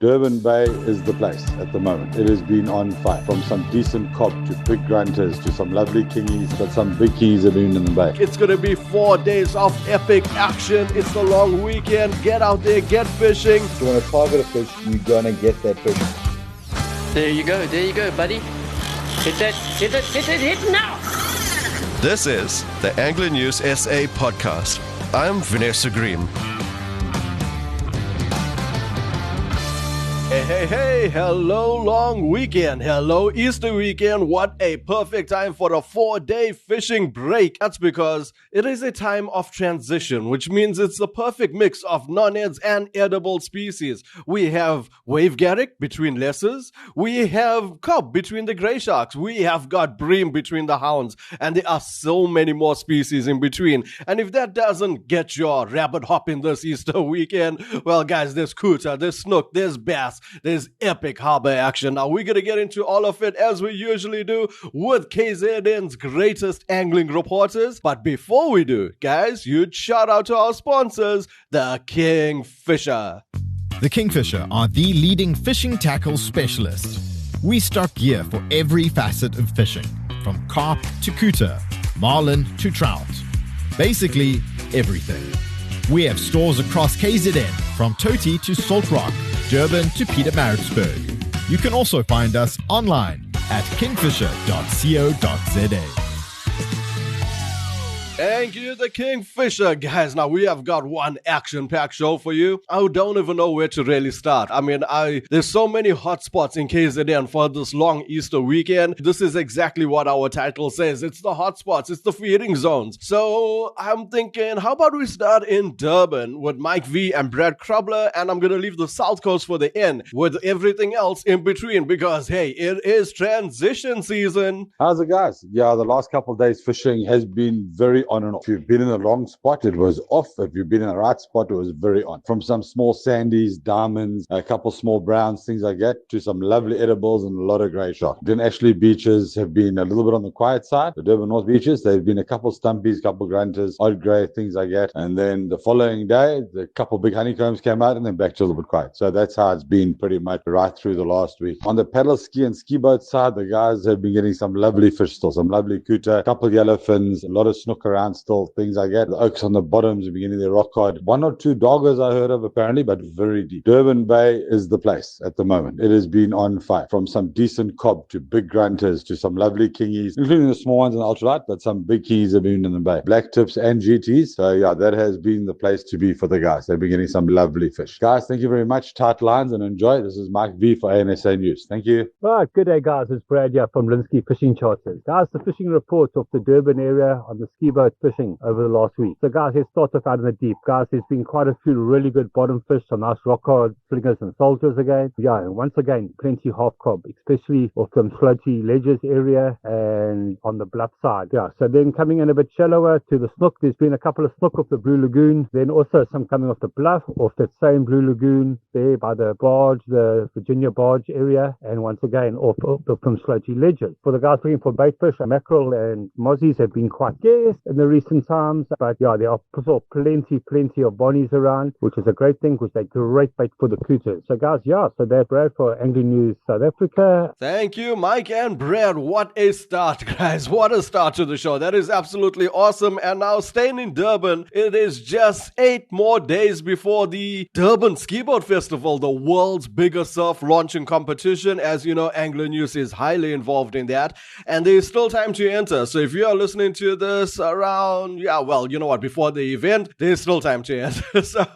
Durban Bay is the place at the moment. It has been on fire. From some decent cop to big grunters to some lovely kingies, but some big kingies have been in the bay. It's going to be 4 days of epic action. It's the long weekend. Get out there, get fishing. If you want to target a fish, you're going to get that fish. There you go, buddy. Hit now. This is the Angler News SA podcast. I'm Vanessa Green. Hey, hello long weekend, hello Easter weekend. What a perfect time for a 4-day fishing break. That's because it is a time of transition, which means it's the perfect mix of non-eds and edible species. We have wave garrick between lessers, we have cob between the grey sharks, we have got bream between the hounds, and there are so many more species in between. And if that doesn't get your rabbit hopping this Easter weekend, well guys, there's kuta, there's snook, there's bass, there's epic harbor action. Now we're going to get into all of it as we usually do with KZN's greatest angling reporters. But before we do, guys, huge shout out to our sponsors, the Kingfisher. The Kingfisher are the leading fishing tackle specialist. We stock gear for every facet of fishing, from carp to kuta, marlin to trout. Basically, everything. We have stores across KZN, from Toti to Salt Rock, Durban to Pietermaritzburg. You can also find us online at kingfisher.co.za. Thank you, the Kingfisher. Guys, now we have got one action-packed show for you. I don't even know where to really start. There's so many hotspots in KZN for this long Easter weekend. This is exactly what our title says. It's the hotspots. It's the feeding zones. So I'm thinking, how about we start in Durban with Mike V and Brad Krubler, and I'm going to leave the South Coast for the end with everything else in between because, hey, it is transition season. How's it, guys? Yeah, the last couple of days fishing has been very on and off. If you've been in the wrong spot, it was off. If you've been in the right spot, it was very on. From some small sandies, diamonds, a couple small browns, things like that, to some lovely edibles and a lot of grey shark. Then Ashley beaches have been a little bit on the quiet side. The Durban North beaches, they've been a couple stumpies, couple grunters, odd grey, things like that. And then the following day, the couple big honeycombs came out and then back to a little bit quiet. So that's how it's been pretty much right through the last week. On the paddle ski and ski boat side, the guys have been getting some lovely fish still, some lovely kuta, a couple yellowfins, a lot of snook around still, things like that. The oaks on the bottoms are beginning their rockcod. 1 or 2 doggers I heard of apparently, but very deep. Durban Bay is the place at the moment. It has been on fire. From some decent cob to big grunters to some lovely kingies, including the small ones and ultralight, but some big kingies have been in the bay. Black tips and GTs. So yeah, that has been the place to be for the guys. They've been getting some lovely fish. Guys, thank you very much. Tight lines and enjoy. This is Mike V for ANSA News. Thank you. Right, good day guys. It's Brad here from Linsky Fishing Charters. Guys, the fishing reports of the Durban area on the ski boat fishing over the last week. So guys, let's start off out in the deep. Guys, there's been quite a few really good bottom fish, some nice rockcod, slingers and soldiers again. Yeah, and once again, plenty half cob, especially off some floaty ledges area and on the bluff side. Yeah, so then coming in a bit shallower to the snook, there's been a couple of snook off the Blue Lagoon, then also some coming off the bluff, off that same Blue Lagoon there by the barge, the Virginia barge area, and once again off from floaty ledges. For the guys looking for bait fish, mackerel and mozzies have been quite scarce in the recent times, but yeah, there are plenty of bonnies around, which is a great thing because they're great bait for the cooters. So guys, yeah, so that's Brad for Angling News South Africa. Thank you, Mike and Brad. What a start, guys. What a start to the show. That is absolutely awesome. And now staying in Durban, it is just 8 more days before the Durban Ski Boat Festival, the world's biggest surf launching competition. As you know, Angler News is highly involved in that. And there's still time to enter. So if you are listening to this around, you know what, before the event, there's still time to enter. So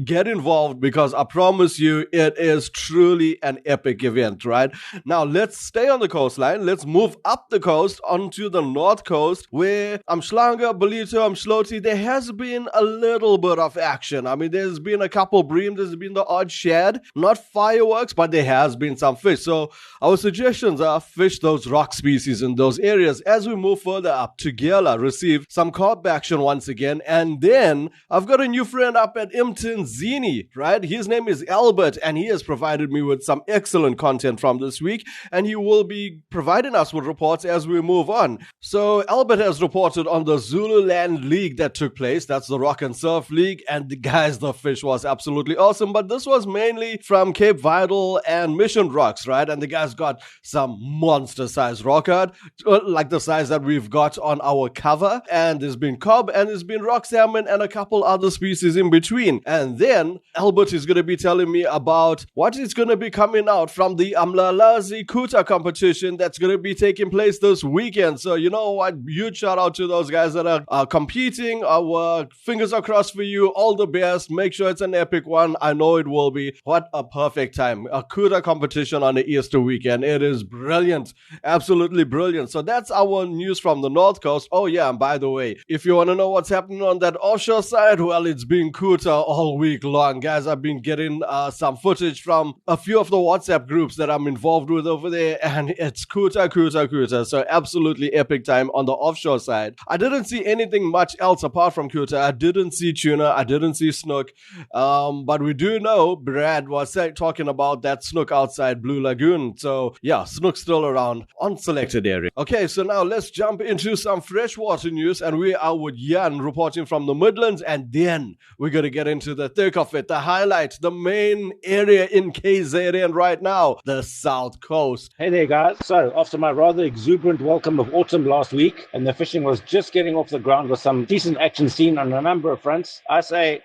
get involved because I promise you it is truly an epic event, right? Now let's stay on the coastline. Let's move up the coast onto the north coast where Umhlanga, Bolito, Umhloti, there has been a little bit of action. I mean, there's been a couple bream, there's been the odd shad, not fireworks, but there has been some fish. So our suggestions are fish those rock species in those areas as we move further up to Gela, receive some carp action once again. And then I've got a new friend up at Amanzimtoti, right? His name is Albert, and he has provided me with some excellent content from this week, and he will be providing us with reports as we move on. So Albert has reported on the Zululand League that took place. That's the Rock and Surf League, and the guys, the fish was absolutely awesome, but this was mainly from Cape Vidal and Mission Rocks, right? And the guys got some monster size rockcod, like the size that we've got on our cover, and there's been cob, and there's been rock salmon, and a couple other species in between. And then Albert is going to be telling me about what is going to be coming out from the Amlalazi Kuta competition that's going to be taking place this weekend. So you know what, huge shout out to those guys that are competing. Our fingers are crossed for you. All the best. Make sure it's an epic one. I know it will be. What a perfect time. A Kuta competition on the Easter weekend. It is brilliant. Absolutely brilliant. So that's our news from the North Coast. Oh yeah, and by the way, if you want to know what's happening on that offshore side, well, it's been Kuta all week long. Guys, I've been getting some footage from a few of the WhatsApp groups that I'm involved with over there, and it's Kuta. So absolutely epic time on the offshore side. I didn't see anything much else apart from Kuta. I didn't see tuna. I didn't see snook. But we do know Brad was talking about that snook outside Blue Lagoon. So yeah, snook's still around on selected area. Okay, so now let's jump into some freshwater news, and we are with Jan reporting from the Midlands, and then we're going to get into the thick of it, the highlight, the main area in KZN right now, the South Coast. Hey there guys, so after my rather exuberant welcome of autumn last week, and the fishing was just getting off the ground with some decent action seen on a number of fronts, I say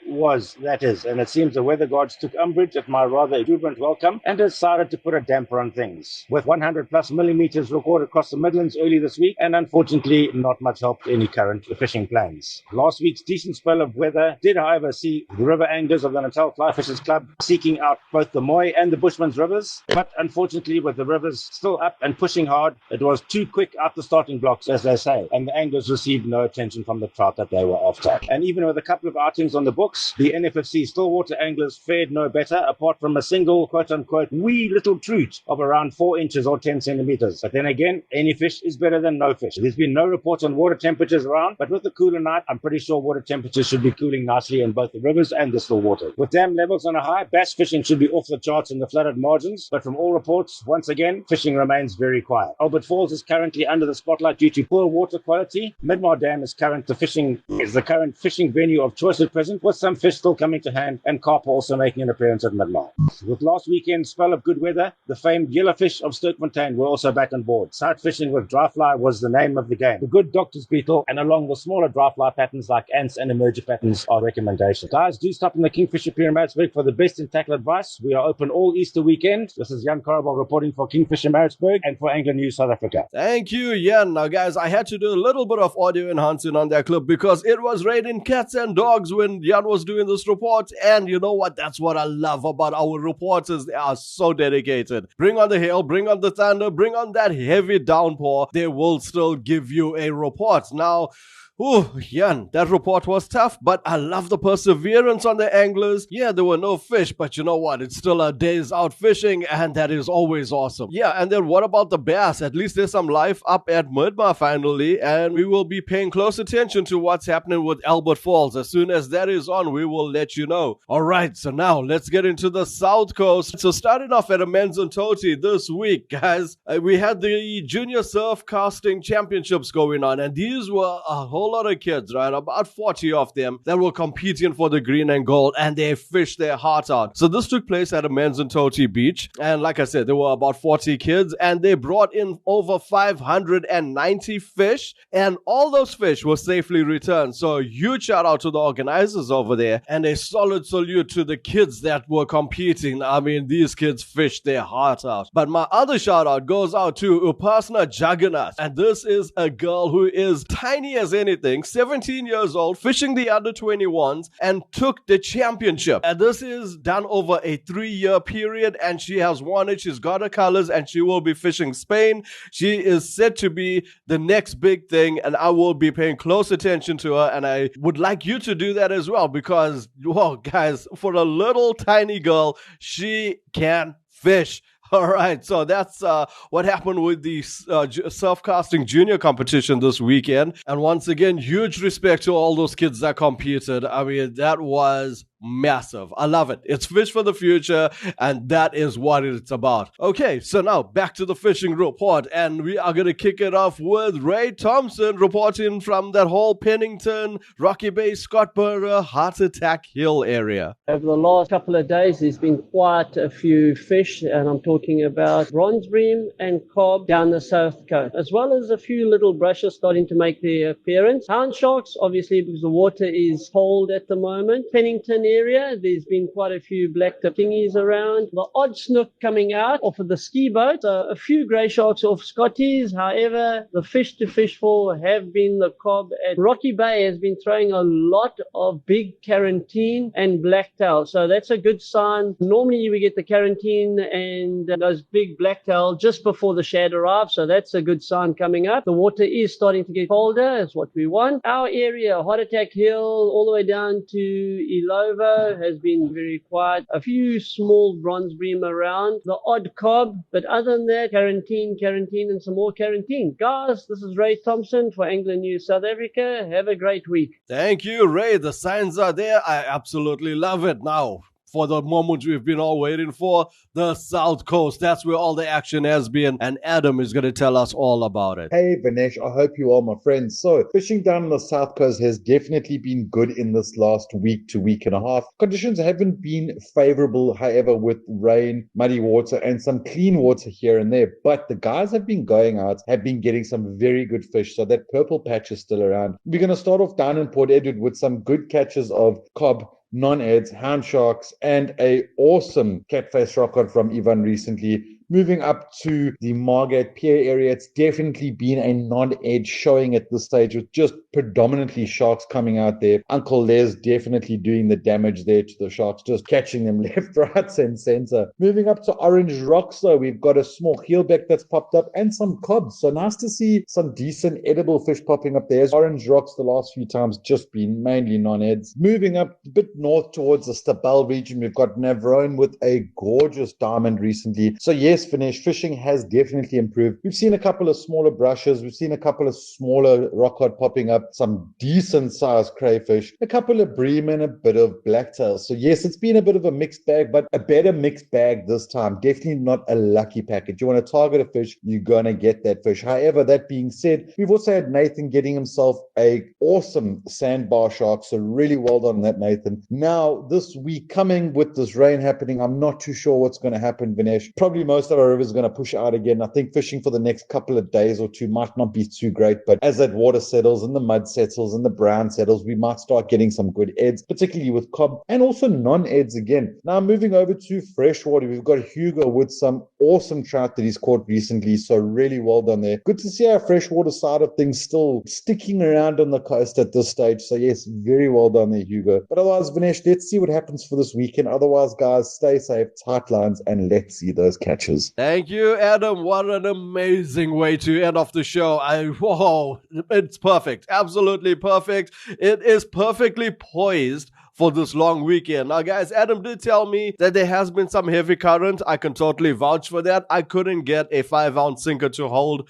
that is, and it seems the weather gods took umbrage at my rather exuberant welcome and decided to put a damper on things, with 100 plus millimeters recorded across the Midlands early this week, and unfortunately not much help to any current fishing plans. Last week's decent spell of weather did however see the river anglers of the Natal Fly Fishers Club seeking out both the Moy and the Bushman's rivers, but unfortunately with the rivers still up and pushing hard, it was too quick out the starting blocks, as they say, and the anglers received no attention from the trout that they were after. And even with a couple of outings on the books, the NFFC Stillwater anglers fared no better, apart from a single quote-unquote wee little trout of around 4 inches or 10 centimeters. But then again, any fish is better than no fish. There's been no reports on water temperatures around, but with the cooler night, I'm pretty sure water temperatures should be cooling nicely in both the rivers and the Stillwater. With dam levels on a high, bass fishing should be off the charts in the flooded margins, but from all reports, once again, fishing remains very quiet. Albert Falls is currently under the spotlight due to poor water quality. Midmar Dam is the current fishing venue of choice at present, with some fish still coming to hand, and carp also making an appearance at Midmar. With last weekend's spell of good weather, the famed yellowfish of Stokefontein were also back on board. Sight fishing with dry fly was the name of the game. The good doctor's beetle, and along with smaller dry fly patterns like ants and emerger patterns are recommendations. Guys, do stop in the Kingfisher Pier in Maritzburg for the best in tackle advice. We are open all Easter weekend. This is Jan Karabal reporting for Kingfisher Maritzburg and for Angler News South Africa. Thank you, Jan. Now, guys, I had to do a little bit of audio enhancing on that clip because it was raining cats and dogs when Jan was doing this report. And you know what? That's what I love about our reporters. They are so dedicated. Bring on the hail, bring on the thunder, bring on that heavy downpour. They will still give you a report. Now, Jan, that report was tough, but I love the perseverance on the anglers. Yeah, there were no fish, but you know what? It's still a day's out fishing, and that is always awesome. Yeah, and then what about the bass? At least there's some life up at Midmar finally, and we will be paying close attention to what's happening with Albert Falls. As soon as that is on, we will let you know. All right, so now let's get into the South Coast. So starting off at Amanzimtoti this week, guys, we had the Junior Surf Casting Championships going on, and these were a whole lot of kids, right? About 40 of them that were competing for the green and gold, and they fished their heart out. So this took place at Amanzimtoti Beach, and like I said, there were about 40 kids, and they brought in over 590 fish, and all those fish were safely returned. So huge shout out to the organizers over there, and a solid salute to the kids that were competing. I mean, these kids fished their heart out. But my other shout out goes out to Upasana Jagannath, and this is a girl who is tiny as anything, 17 years old, fishing the under 21s, and took the championship. And this is done over a 3-year period, and she has won it. She's got her colors, and she will be fishing Spain. She is said to be the next big thing, and I will be paying close attention to her, and I would like you to do that as well, because, whoa, guys, for a little tiny girl, she can fish. All right, so that's what happened with the surf-casting junior competition this weekend. And once again, huge respect to all those kids that competed. I mean, that was massive. I love it. It's fish for the future, and that is what it's about. Okay, so now back to the fishing report, and we are going to kick it off with Ray Thompson reporting from that whole Pennington, Rocky Bay, Scottsboro, Heart Attack Hill area. Over the last couple of days, there's been quite a few fish, and I'm talking about bronze bream and cob down the south coast, as well as a few little brushes starting to make their appearance. Hound sharks, obviously, because the water is cold at the moment. Pennington area, there's been quite a few black tip thingies around. The odd snook coming out off of the ski boat. A few grey sharks off Scotties. However, the fish to fish for have been the cob. At Rocky Bay has been throwing a lot of big carantine and blacktail. So that's a good sign. Normally we get the carantine and those big blacktail just before the shad arrives. So that's a good sign coming up. The water is starting to get colder. That's what we want. Our area, Heart Attack Hill, all the way down to Ilova, has been very quiet. A few small bronze bream around. The odd cob. But other than that, quarantine, and some more quarantine. Guys, this is Ray Thompson for Angler News South Africa. Have a great week. Thank you, Ray. The signs are there. I absolutely love it. Now, for the moment we've been all waiting for, the South Coast. That's where all the action has been, and Adam is going to tell us all about it. Hey, Vinesh, I hope you are, my friend. So, fishing down on the South Coast has definitely been good in this last week to week and a half. Conditions haven't been favorable, however, with rain, muddy water, and some clean water here and there. But the guys have been going out, have been getting some very good fish. So that purple patch is still around. We're going to start off down in Port Edward with some good catches of cob, non-eds, hound sharks, and a awesome catface rockcod from Ivan recently. Moving up to the Margate Pier area, it's definitely been a non-ed showing at this stage with just predominantly sharks coming out there. Uncle Les definitely doing the damage there to the sharks, just catching them left, right, and center. Moving up to Orange Rocks, though, we've got a small keelback that's popped up and some cobs. So nice to see some decent edible fish popping up there. Orange Rocks the last few times just been mainly non-eds. Moving up a bit north towards the Stabel region, we've got Navrone with a gorgeous diamond recently. So yes, fishing has definitely improved. We've seen a couple of smaller brushes. We've seen a couple of smaller rockcod popping up, some decent sized crayfish, a couple of bream and a bit of blacktail. So yes, it's been a bit of a mixed bag, but a better mixed bag this time. Definitely not a lucky package. You want to target a fish, you're going to get that fish. However, that being said, we've also had Nathan getting himself a awesome sandbar shark. So really well done on that, Nathan. Now, this week coming with this rain happening, I'm not too sure what's going to happen, Vinesh. Probably most of our rivers going to push out again. I think fishing for the next couple of days or two might not be too great, but as that water settles and the mud settles and the brown settles, we might start getting some good eds, particularly with cob and also non-eds again. Now moving over to freshwater, we've got Hugo with some awesome trout that he's caught recently, so really well done there. Good to see our freshwater side of things still sticking around on the coast at this stage, so yes, very well done there, Hugo. But otherwise, Vinesh, let's see what happens for this weekend. Otherwise, guys, stay safe, tight lines, and let's see those catches. Thank you, Adam. What an amazing way to end off the show. Whoa, it's perfect. Absolutely perfect. It is perfectly poised for this long weekend. Now, guys, Adam did tell me that there has been some heavy current. I can totally vouch for that. I couldn't get a 5-ounce sinker to hold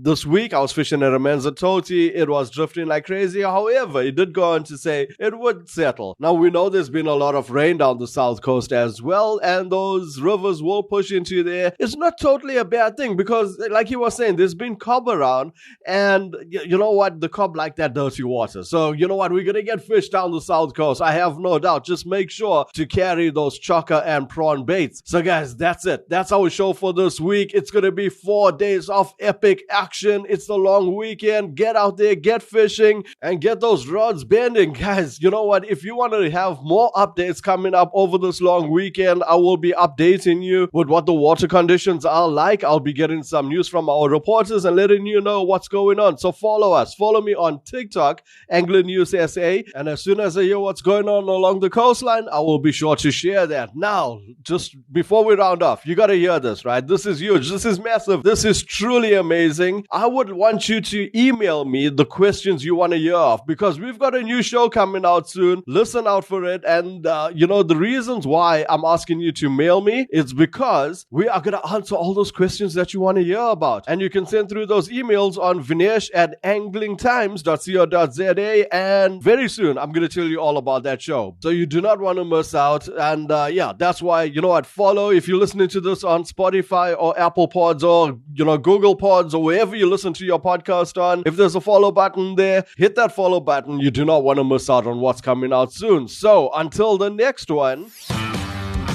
this week. I was fishing at Amanzimtoti. It was drifting like crazy. However, it did go on to say it would settle. Now, we know there's been a lot of rain down the south coast as well, and those rivers will push into there. It's not totally a bad thing because, like he was saying, there's been cob around, and you know what? The cob like that dirty water. So, you know what? We're going to get fish down the south coast. I have no doubt. Just make sure to carry those chokka and prawn baits. So guys, that's it. That's our show for this week. It's going to be 4 days of epic action. It's the long weekend. Get out there, get fishing, and get those rods bending. Guys, you know what? If you want to have more updates coming up over this long weekend, I will be updating you with what the water conditions are like. I'll be getting some news from our reporters and letting you know what's going on. So follow us. Follow me on TikTok, Angler News SA. And as soon as I hear what's going on on along the coastline, I will be sure to share that. Now, just before we round off, you got to hear this, right? This is huge. This is massive. This is truly amazing. I would want you to email me the questions you want to hear of, because we've got a new show coming out soon. Listen out for it. And, the reasons why I'm asking you to mail me is because we are going to answer all those questions that you want to hear about. And you can send through those emails on vinesh@anglingtimes.co.za. And very soon, I'm going to tell you all about that show. So you do not want to miss out. And that's why, follow. If you're listening to this on Spotify or Apple Pods or, Google Pods or wherever you listen to your podcast on, if there's a follow button there, hit that follow button. You do not want to miss out on what's coming out soon. So until the next one.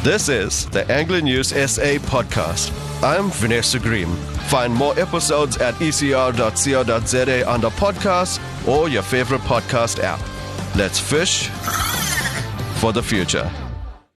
This is the Anglo News SA podcast. I'm Vanessa Green. Find more episodes at ecr.co.za under podcasts or your favorite podcast app. Let's fish for the future.